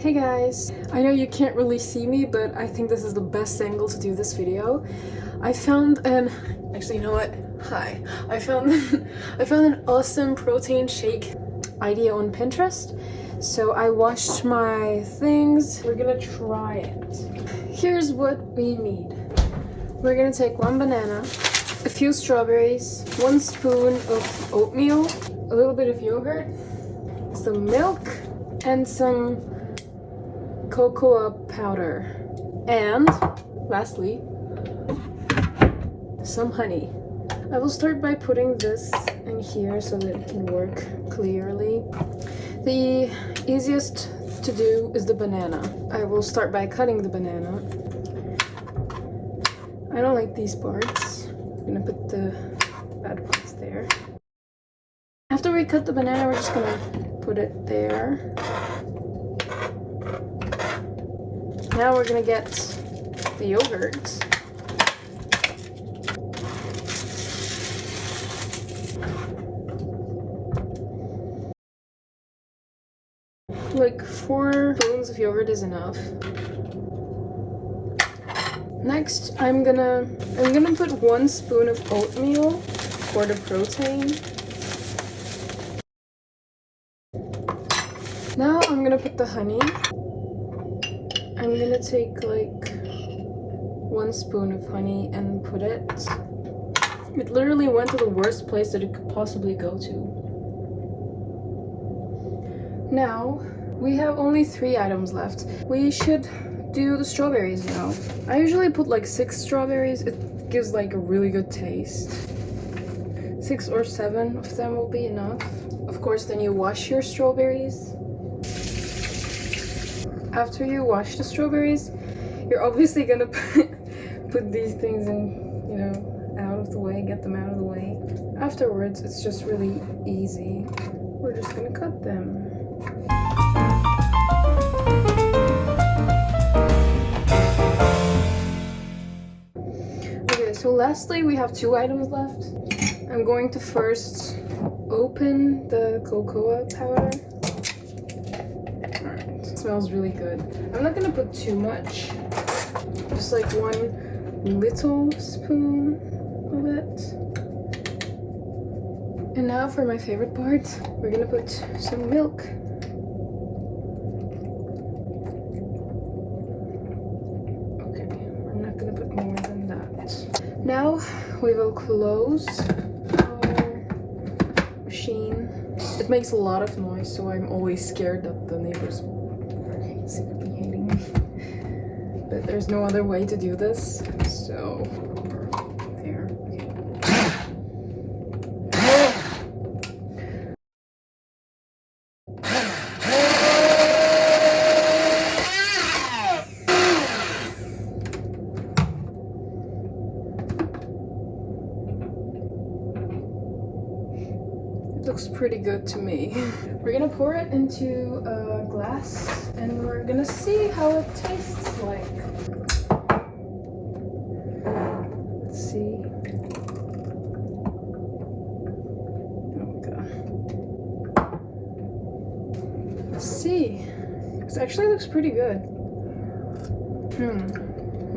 Hey guys, I know you can't really see me, but I think this is the best angle to do this video. I found actually, you know what? Hi. I found an awesome protein shake idea on Pinterest. So I washed my things. We're gonna try it. Here's what we need. We're gonna take 1 banana, a few strawberries, 1 spoon of oatmeal, a little bit of yogurt, some milk, and some cocoa powder, and lastly some honey. I will start by putting this in here so that it can work clearly. The easiest to do is the banana. I will start by cutting the banana. I don't like these parts. I'm gonna put the bad parts there. After we cut the banana, we're just gonna put it there. Now we're gonna get the yogurt. Like 4 spoons of yogurt is enough. Next, I'm gonna put 1 spoon of oatmeal for the protein. Now I'm gonna put the honey. I'm gonna take like 1 spoon of honey and put it. It literally went to the worst place that it could possibly go to. Now, we have only 3 items left. We should do the strawberries now. I usually put like 6 strawberries. It gives like a really good taste. 6 or 7 of them will be enough. Of course, then you wash your strawberries. After you wash the strawberries, you're obviously gonna put these things in, you know, out of the way, get them out of the way. Afterwards, it's just really easy. We're just gonna cut them. Okay, so lastly, we have 2 items left. I'm going to first open the cocoa powder. Smells really good. I'm not gonna put too much, just like 1 little spoon of it. And now for my favorite part, we're gonna put some milk. Okay, we're not gonna put more than that. Now we will close our machine. It makes a lot of noise, so I'm always scared that the neighbors secretly hating me, but there's no other way to do this, so there. It looks pretty good to me. We're gonna pour it into a glass and we're gonna see how it tastes like. Let's see. Oh my god. Let's see. This actually looks pretty good.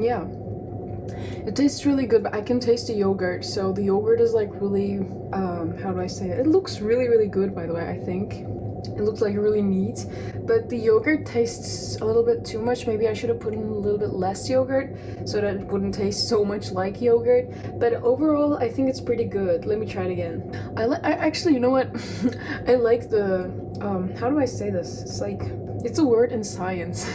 Yeah. It tastes really good, but I can taste the yogurt, so the yogurt is like really, how do I say it? It looks really, really good, by the way, I think. It looks like really neat, but the yogurt tastes a little bit too much. Maybe I should have put in a little bit less yogurt so that it wouldn't taste so much like yogurt, but overall, I think it's pretty good. Let me try it again. I actually, you know what? I like the, how do I say this? It's like, it's a word in science.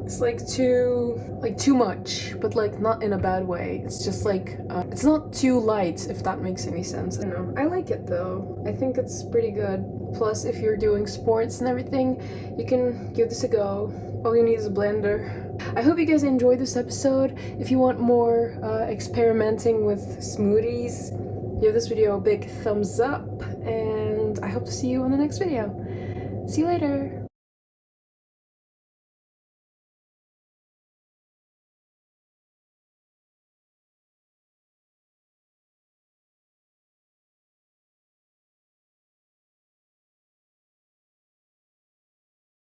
It's like too much, but like not in a bad way. It's just like it's not too light, if that makes any sense. I don't know. I like it though. I think it's pretty good. Plus, if you're doing sports and everything, you can give this a go. All you need is a blender. I hope you guys enjoyed this episode. If you want more experimenting with smoothies, give this video a big thumbs up, and I hope to see you on the next video. See you later.